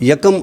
1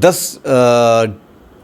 10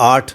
8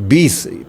20,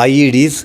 IEDs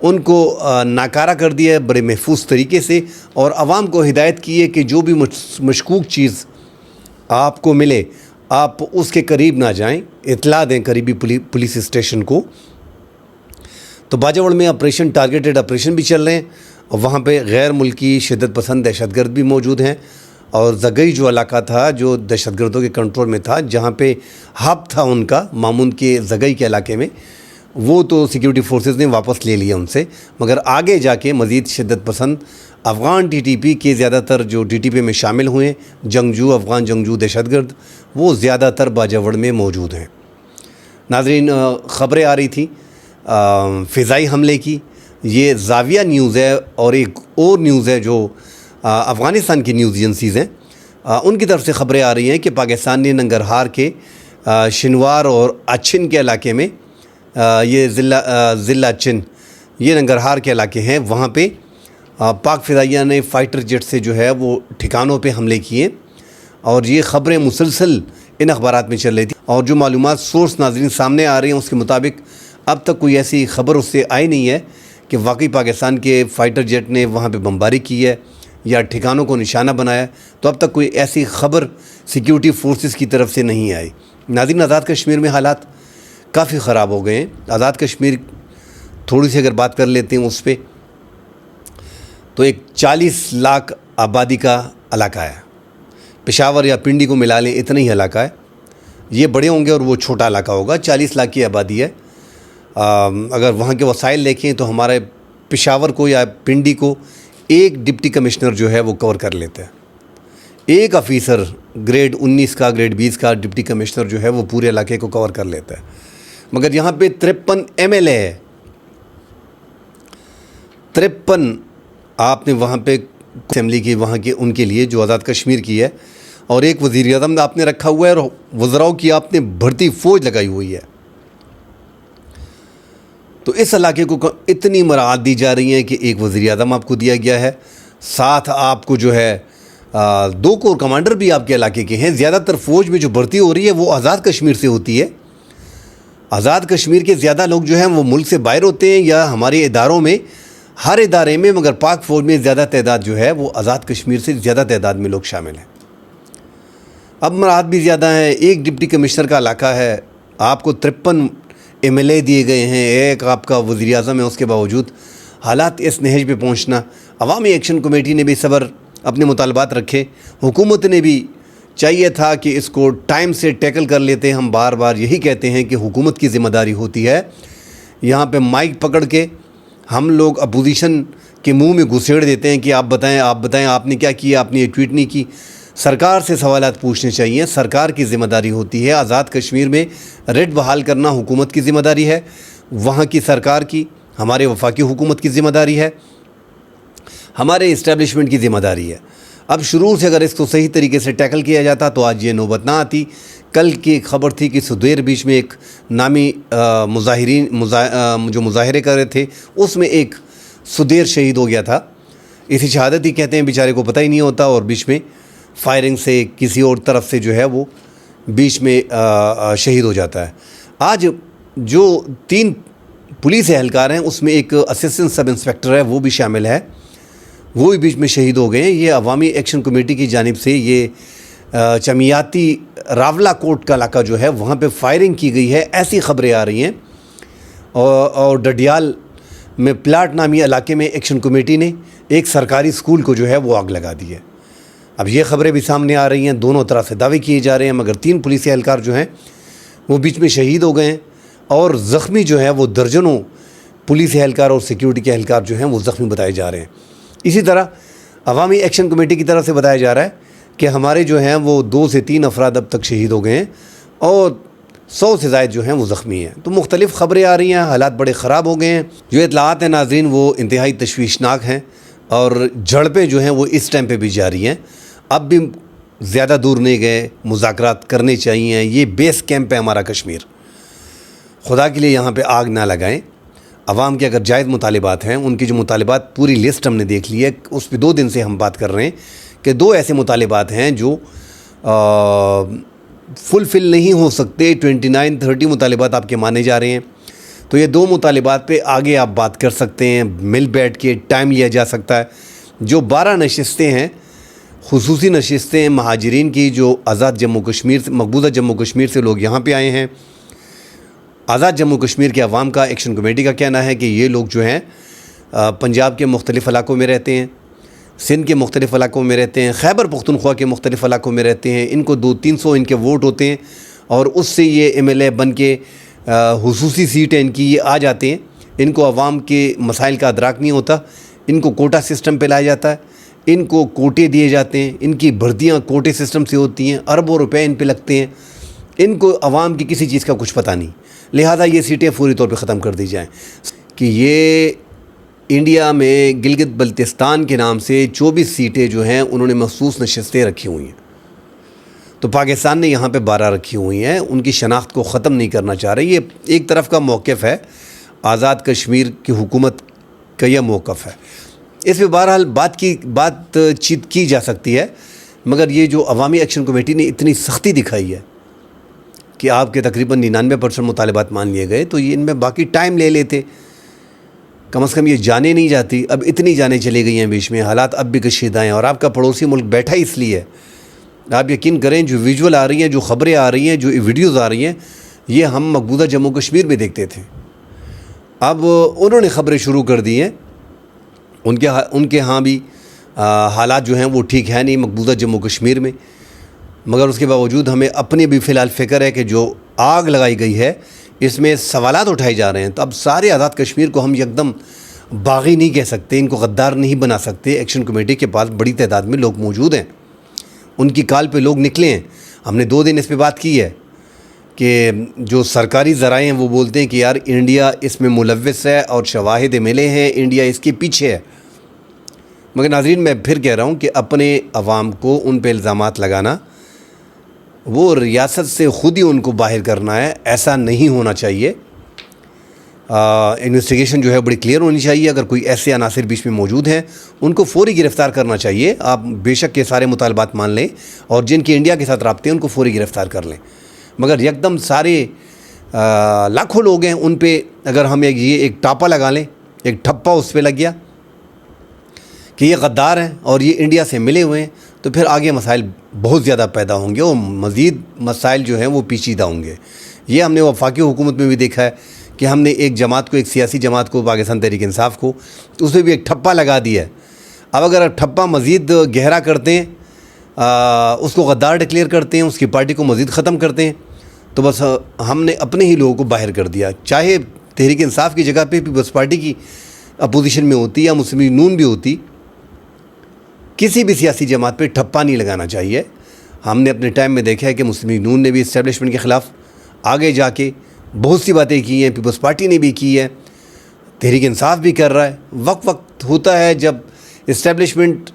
ان کو ناکارہ کر دیا ہے بڑے محفوظ طریقے سے، اور عوام کو ہدایت کی ہے کہ جو بھی مشکوک چیز آپ کو ملے آپ اس کے قریب نہ جائیں، اطلاع دیں قریبی پولیس اسٹیشن کو۔ تو باجوڑ میں آپریشن ٹارگیٹڈ آپریشن بھی چل رہے ہیں، اور وہاں پہ غیر ملکی شدت پسند دہشت گرد بھی موجود ہیں، اور زگئی جو علاقہ تھا جو دہشت گردوں کے کنٹرول میں تھا، جہاں پہ ہب تھا ان کا مامون کے زگئی کے علاقے میں، وہ تو سیکیورٹی فورسز نے واپس لے لیا ان سے، مگر آگے جا کے مزید شدت پسند افغان ٹی ٹی پی کے زیادہ تر جو ٹی ٹی پی میں شامل ہوئے افغان جنگجو دہشت گرد، وہ زیادہ تر باجوڑ میں موجود ہیں۔ ناظرین، خبریں آ رہی تھیں فضائی حملے کی، یہ زاویہ نیوز ہے، اور ایک اور نیوز ہے جو افغانستان کی نیوز ایجنسیز ہیں ان کی طرف سے خبریں آ رہی ہیں کہ پاکستان نے ننگرہار کے شنوار اور اچھن کے علاقے میں، یہ ضلع اچھن یہ ننگرہار کے علاقے ہیں، وہاں پہ پاک فضائیہ نے فائٹر جیٹ سے جو ہے وہ ٹھکانوں پہ حملے کیے، اور یہ خبریں مسلسل ان اخبارات میں چل رہی تھی، اور جو معلومات سورس ناظرین سامنے آ رہی ہیں اس کے مطابق اب تک کوئی ایسی خبر اس سے آئی نہیں ہے کہ واقعی پاکستان کے فائٹر جیٹ نے وہاں پہ بمباری کی ہے یا ٹھکانوں کو نشانہ بنایا ہے، تو اب تک کوئی ایسی خبر سیکیورٹی فورسز کی طرف سے نہیں آئی۔ ناظرین، آزاد کشمیر میں حالات کافی خراب ہو گئے ہیں۔ آزاد کشمیر تھوڑی سی اگر بات کر لیتے ہیں اس پہ، تو ایک 40 لاکھ آبادی کا علاقہ ہے، پشاور یا پنڈی کو ملا لیں اتنا ہی علاقہ ہے، یہ بڑے ہوں گے اور وہ چھوٹا علاقہ ہوگا، 40 لاکھ کی آبادی ہے۔ اگر وہاں کے وسائل دیکھیں تو ہمارے پشاور کو یا پنڈی کو ایک ڈپٹی کمشنر جو ہے وہ کور کر لیتا ہے، ایک آفیسر گریڈ 19 کا گریڈ 20 کا ڈپٹی کمشنر جو ہے وہ پورے علاقے کو کور کر لیتا ہے، مگر یہاں پہ 53 MLA ہے، 53 آپ نے وہاں پہ اسمبلی کی وہاں کے ان کے لیے جو آزاد کشمیر کی ہے، اور ایک وزیر اعظم آپ نے رکھا ہوا ہے، اور وزراؤں کی آپ نے بھرتی فوج لگائی ہوئی ہے۔ تو اس علاقے کو اتنی مراعات دی جا رہی ہیں کہ ایک وزیر اعظم آپ کو دیا گیا ہے، ساتھ آپ کو جو ہے 2 کور کمانڈر بھی آپ کے علاقے کے ہیں۔ زیادہ تر فوج میں جو بھرتی ہو رہی ہے وہ آزاد کشمیر سے ہوتی ہے۔ آزاد کشمیر کے زیادہ لوگ جو ہیں وہ ملک سے باہر ہوتے ہیں یا ہمارے اداروں میں، ہر ادارے میں، مگر پاک فوج میں زیادہ تعداد جو ہے وہ آزاد کشمیر سے زیادہ تعداد میں لوگ شامل ہیں۔ اب مراعات بھی زیادہ ہیں، ایک ڈپٹی کمشنر کا علاقہ ہے، آپ کو 53 MLA دیے گئے ہیں، ایک آپ کا وزیر اعظم ہے، اس کے باوجود حالات اس نہج پہ پہنچنا۔ عوامی ایکشن کمیٹی نے بھی صبر اپنے مطالبات رکھے، حکومت نے بھی چاہیے تھا کہ اس کو ٹائم سے ٹیکل کر لیتے۔ ہم بار بار یہی کہتے ہیں کہ حکومت کی ذمہ داری ہوتی ہے، یہاں پہ مائک پکڑ کے ہم لوگ اپوزیشن کے منہ میں گھسیڑ دیتے ہیں کہ آپ بتائیں آپ نے کیا کیا، آپ نے یہ ٹویٹ نہیں کی۔ سرکار سے سوالات پوچھنے چاہیے، سرکار کی ذمہ داری ہوتی ہے۔ آزاد کشمیر میں ریڈ بحال کرنا حکومت کی ذمہ داری ہے، وہاں کی سرکار کی، ہمارے وفاقی حکومت کی ذمہ داری ہے، ہمارے اسٹیبلشمنٹ کی ذمہ داری ہے۔ اب شروع سے اگر اس کو صحیح طریقے سے ٹیکل کیا جاتا تو آج یہ نوبت نہ آتی۔ کل کی ایک خبر تھی کہ سدیر بیچ میں ایک نامی جو مظاہرے کر رہے تھے، اس میں ایک سدیر شہید ہو گیا تھا۔ اسی شہادت ہی کہتے ہیں، بیچارے کو پتہ ہی نہیں ہوتا، اور بیچ میں فائرنگ سے کسی اور طرف سے جو ہے وہ بیچ میں شہید ہو جاتا ہے۔ آج جو 3 پولیس اہلکار ہیں اس میں ایک اسسٹنٹ سب انسپیکٹر ہے، وہ بھی شامل ہے، وہ بھی بیچ میں شہید ہو گئے ہیں۔ یہ عوامی ایکشن کمیٹی کی جانب سے یہ چمیاتی راولا کوٹ کا علاقہ جو ہے وہاں پہ فائرنگ کی گئی ہے، ایسی خبریں آ رہی ہیں۔ اور ڈڈیال میں پلاٹ نامی علاقے میں ایکشن کمیٹی نے ایک سرکاری اسکول کو جو ہے وہ آگ لگا دی ہے۔ اب یہ خبریں بھی سامنے آ رہی ہیں، دونوں طرح سے دعوے کیے جا رہے ہیں، مگر 3 پولیس اہلکار جو ہیں وہ بیچ میں شہید ہو گئے ہیں، اور زخمی جو ہیں وہ درجنوں پولیس اہلکار اور سیکیورٹی کے اہلکار جو ہیں وہ زخمی بتائے جا رہے ہیں۔ اسی طرح عوامی ایکشن کمیٹی کی طرف سے بتایا جا رہا ہے کہ ہمارے جو ہیں وہ 2 سے 3 افراد اب تک شہید ہو گئے ہیں، اور 100 سے زائد جو ہیں وہ زخمی ہیں۔ تو مختلف خبریں آ رہی ہیں، حالات بڑے خراب ہو گئے ہیں۔ جو اطلاعات ہیں ناظرین وہ انتہائی تشویشناک ہیں، اور جھڑپیں جو ہیں وہ اس ٹائم پہ بھی جاری ہیں۔ اب بھی زیادہ دور نہیں گئے، مذاکرات کرنے چاہیے۔ یہ بیس کیمپ ہے ہمارا کشمیر، خدا کے لیے یہاں پہ آگ نہ لگائیں۔ عوام کے اگر جائز مطالبات ہیں، ان کی جو مطالبات پوری لسٹ ہم نے دیکھ لی ہے، اس پہ 2 دن سے ہم بات کر رہے ہیں کہ 2 ایسے مطالبات ہیں جو فلفل نہیں ہو سکتے۔ 29-30 مطالبات آپ کے مانے جا رہے ہیں، تو یہ دو مطالبات پہ آگے آپ بات کر سکتے ہیں، مل بیٹھ کے ٹائم لیا جا سکتا ہے۔ جو 12 نشستیں ہیں، خصوصی نشستیں ہیں مہاجرین کی، جو آزاد جموں کشمیر سے، مقبوضہ جموں کشمیر سے لوگ یہاں پہ آئے ہیں۔ آزاد جموں کشمیر کے عوام کا، ایکشن کمیٹی کا کہنا ہے کہ یہ لوگ جو ہیں پنجاب کے مختلف علاقوں میں رہتے ہیں، سندھ کے مختلف علاقوں میں رہتے ہیں، خیبر پختونخوا کے مختلف علاقوں میں رہتے ہیں، ان کو 200-300 ان کے ووٹ ہوتے ہیں، اور اس سے یہ ایم ایل اے بن کے خصوصی سیٹیں ان کی یہ آ جاتے ہیں۔ ان کو عوام کے مسائل کا ادراک نہیں ہوتا، ان کو کوٹا سسٹم پہ لایا جاتا ہے، ان کو کوٹے دیے جاتے ہیں، ان کی بھرتیاں کوٹے سسٹم سے ہوتی ہیں، اربوں روپے ان پہ لگتے ہیں، ان کو عوام کی کسی چیز کا کچھ پتہ نہیں، لہٰذا یہ سیٹیں فوری طور پہ ختم کر دی جائیں۔ کہ یہ انڈیا میں گلگت بلتستان کے نام سے 24 سیٹیں جو ہیں انہوں نے مخصوص نشستیں رکھی ہوئی ہیں، تو پاکستان نے یہاں پہ 12 رکھی ہوئی ہیں، ان کی شناخت کو ختم نہیں کرنا چاہ رہے۔ یہ ایک طرف کا موقف ہے، آزاد کشمیر کی حکومت کا یہ موقف ہے۔ اس میں بہرحال بات چیت کی جا سکتی ہے، مگر یہ جو عوامی ایکشن کمیٹی نے اتنی سختی دکھائی ہے کہ آپ کے تقریباً 99% مطالبات مان لیے گئے، تو یہ ان میں باقی ٹائم لے لیتے، کم از کم یہ جانے نہیں جاتی۔ اب اتنی جانیں چلی گئی ہیں بیچ میں، حالات اب بھی کشیدہ ہیں، اور آپ کا پڑوسی ملک بیٹھا اس لیے ہے۔ آپ یقین کریں، جو ویژول آ رہی ہیں، جو خبریں آ رہی ہیں، جو ویڈیوز آ رہی ہیں، یہ ہم مقبوضہ جموں کشمیر میں دیکھتے تھے، اب انہوں نے خبریں شروع کر دی ہیں۔ ان کے ہاں بھی حالات جو ہیں وہ ٹھیک ہے نہیں مقبوضہ جموں کشمیر میں، مگر اس کے باوجود ہمیں اپنے بھی فی الحال فکر ہے کہ جو آگ لگائی گئی ہے اس میں سوالات اٹھائے جا رہے ہیں، تو اب سارے آزاد کشمیر کو ہم یکدم باغی نہیں کہہ سکتے، ان کو غدار نہیں بنا سکتے۔ ایکشن کمیٹی کے پاس بڑی تعداد میں لوگ موجود ہیں، ان کی کال پہ لوگ نکلے ہیں۔ ہم نے 2 دن اس پہ بات کی ہے کہ جو سرکاری ذرائع ہیں وہ بولتے ہیں کہ یار انڈیا اس میں ملوث ہے اور شواہد ملے ہیں، انڈیا اس کے پیچھے ہے، مگر ناظرین میں پھر کہہ رہا ہوں کہ اپنے عوام کو ان پہ الزامات لگانا، وہ ریاست سے خود ہی ان کو باہر کرنا ہے، ایسا نہیں ہونا چاہیے۔ انویسٹیگیشن جو ہے بڑی کلیئر ہونی چاہیے، اگر کوئی ایسے عناصر بیچ میں موجود ہیں ان کو فوری گرفتار کرنا چاہیے۔ آپ بے شک کے سارے مطالبات مان لیں، اور جن کے انڈیا کے ساتھ رابطے ہیں ان کو فوری گرفتار کر لیں، مگر یکدم سارے لاکھوں لوگ ہیں ان پہ اگر ہم ایک ٹاپا لگا لیں، ایک ٹھپا اس پہ لگ گیا کہ یہ غدار ہیں اور یہ انڈیا سے ملے ہوئے ہیں، تو پھر آگے مسائل بہت زیادہ پیدا ہوں گے، اور مزید مسائل جو ہیں وہ پیچیدہ ہوں گے۔ یہ ہم نے وفاقی حکومت میں بھی دیکھا ہے کہ ہم نے ایک جماعت کو، ایک سیاسی جماعت کو، پاکستان تحریک انصاف کو، اس پہ بھی ایک ٹھپا لگا دیا ہے۔ اب اگر ٹھپا مزید گہرا کرتے ہیں، اس کو غدار ڈکلیئر کرتے ہیں، اس کی پارٹی کو مزید ختم کرتے ہیں، تو بس ہم نے اپنے ہی لوگوں کو باہر کر دیا۔ چاہے تحریک انصاف کی جگہ پہ پیپلز پارٹی کی اپوزیشن میں ہوتی یا مسلم لیگ نون بھی ہوتی، کسی بھی سیاسی جماعت پہ ٹھپا نہیں لگانا چاہیے۔ ہم نے اپنے ٹائم میں دیکھا ہے کہ مسلم لیگ نون نے بھی اسٹیبلشمنٹ کے خلاف آگے جا کے بہت سی باتیں کی ہیں، پیپلز پارٹی نے بھی کی ہے، تحریک انصاف بھی کر رہا ہے۔ وقت ہوتا ہے جب اسٹیبلشمنٹ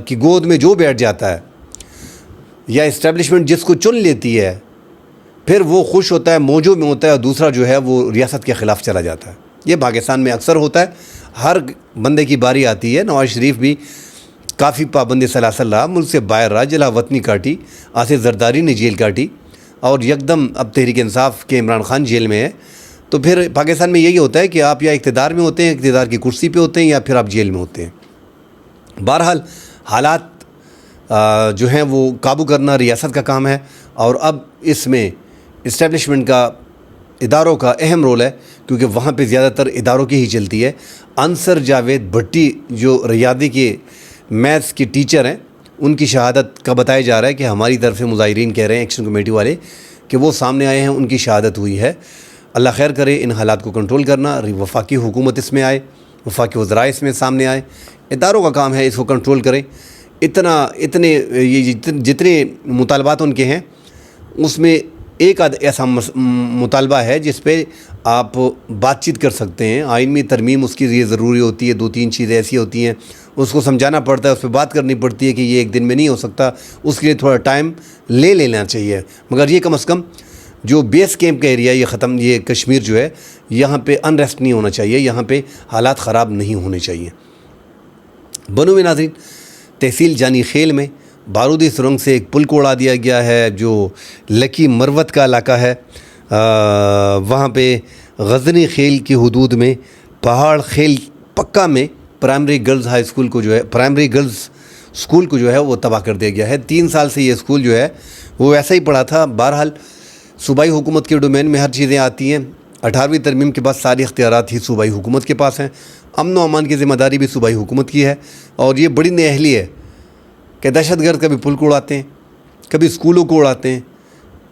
کی گود میں جو بیٹھ جاتا ہے، یا اسٹیبلشمنٹ جس کو چن لیتی ہے، پھر وہ خوش ہوتا ہے، موجوں میں ہوتا ہے، اور دوسرا جو ہے وہ ریاست کے خلاف چلا جاتا ہے۔ یہ پاکستان میں اکثر ہوتا ہے، ہر بندے کی باری آتی ہے۔ نواز شریف بھی کافی پابند سلاسل رہا، ملک سے باہر رہا، جلا وطنی کاٹی، آصف زرداری نے جیل کاٹی، اور یکدم اب تحریک انصاف کے عمران خان جیل میں ہے۔ تو پھر پاکستان میں یہی ہوتا ہے کہ آپ یا اقتدار میں ہوتے ہیں، اقتدار کی کرسی پہ ہوتے ہیں، یا پھر آپ جیل میں ہوتے ہیں۔ بہرحال حالات جو ہیں وہ قابو کرنا ریاست کا کام ہے، اور اب اس میں اسٹیبلشمنٹ کا، اداروں کا اہم رول ہے، کیونکہ وہاں پہ زیادہ تر اداروں کی ہی چلتی ہے۔ انصر جاوید بھٹی جو ریاضی کے میتھس کے ٹیچر ہیں، ان کی شہادت کا بتایا جا رہا ہے کہ ہماری طرف سے مظاہرین کہہ رہے ہیں، ایکشن کمیٹی والے، کہ وہ سامنے آئے ہیں، ان کی شہادت ہوئی ہے۔ اللہ خیر کرے، ان حالات کو کنٹرول کرنا، وفاقی حکومت اس میں آئے، وفاقی وزراء اس میں سامنے آئے، اداروں کا کام ہے اس کو کنٹرول کریں۔ جتنے مطالبات ان کے ہیں، اس میں ایک ایسا مطالبہ ہے جس پہ آپ بات چیت کر سکتے ہیں۔ آئین میں ترمیم اس کی یہ ضروری ہوتی ہے، 2-3 چیزیں ایسی ہوتی ہیں، اس کو سمجھانا پڑتا ہے، اس پہ بات کرنی پڑتی ہے کہ یہ ایک دن میں نہیں ہو سکتا، اس کے لیے تھوڑا ٹائم لے لینا چاہیے، مگر یہ کم از کم جو بیس کیمپ کا ایریا یہ کشمیر جو ہے، یہاں پہ انریسٹ نہیں ہونا چاہیے، یہاں پہ حالات خراب نہیں ہونے چاہیے۔ بنو میں ناظرین، تحصیل جانی خیل میں بارودی سرنگ سے ایک پل کو اڑا دیا گیا ہے، جو لکی مروت کا علاقہ ہے، وہاں پہ غزنی خیل کی حدود میں پہاڑ خیل پکا میں پرائمری گرلز ہائی اسکول کو جو ہے پرائمری گرلز اسکول کو جو ہے وہ تباہ کر دیا گیا ہے۔ 3 سال سے یہ اسکول جو ہے وہ ایسا ہی پڑا تھا۔ بہرحال صوبائی حکومت کے ڈومین میں ہر چیزیں آتی ہیں۔ 18ویں ترمیم کے بعد ساری اختیارات ہی صوبائی حکومت کے پاس ہیں۔ امن و امان کی ذمہ داری بھی صوبائی حکومت کی ہے، اور یہ بڑی نااہلی ہے کہ دہشت گرد کبھی پل کو اڑاتے ہیں، کبھی اسکولوں کو اڑاتے ہیں،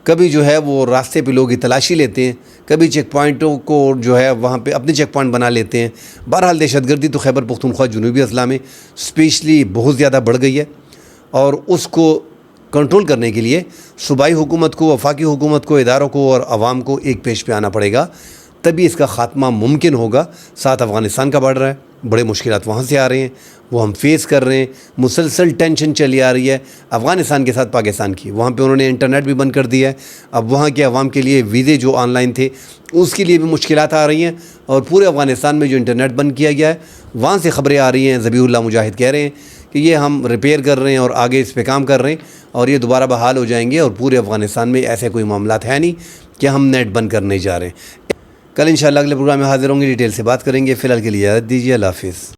کبھی جو ہے وہ راستے پہ لوگ کی تلاشی لیتے ہیں، کبھی چیک پوائنٹوں کو جو ہے وہاں پہ اپنے چیک پوائنٹ بنا لیتے ہیں۔ بہرحال دہشت گردی تو خیبر پختونخوا جنوبی اضلاع میں اسپیشلی بہت زیادہ بڑھ گئی ہے، اور اس کو کنٹرول کرنے کے لیے صوبائی حکومت کو، وفاقی حکومت کو، اداروں کو اور عوام کو ایک پیش پہ آنا پڑے گا، تبھی اس کا خاتمہ ممکن ہوگا۔ ساتھ افغانستان کا بارڈر ہے، بڑے مشکلات وہاں سے آ رہے ہیں، وہ ہم فیس کر رہے ہیں۔ مسلسل ٹینشن چلی آ رہی ہے افغانستان کے ساتھ پاکستان کی۔ وہاں پہ انہوں نے انٹرنیٹ بھی بند کر دیا ہے۔ اب وہاں کے عوام کے لیے ویزے جو آن لائن تھے اس کے لیے بھی مشکلات آ رہی ہیں، اور پورے افغانستان میں جو انٹرنیٹ بند کیا گیا ہے وہاں سے خبریں آ رہی ہیں۔ ذبیح اللہ مجاہد کہہ رہے ہیں کہ یہ ہم ریپیئر کر رہے ہیں اور آگے اس پہ کام کر رہے ہیں، اور یہ دوبارہ بحال ہو جائیں گے، اور پورے افغانستان میں ایسے کوئی معاملات ہیں نہیں کہ ہم نیٹ بند کرنے جا رہے ہیں۔ کل انشاءاللہ اگلے پروگرام میں حاضر ہوں گے، ڈیٹیل سے بات کریں گے۔ فی الحال کے لیے اجازت دیجیے، اللہ حافظ۔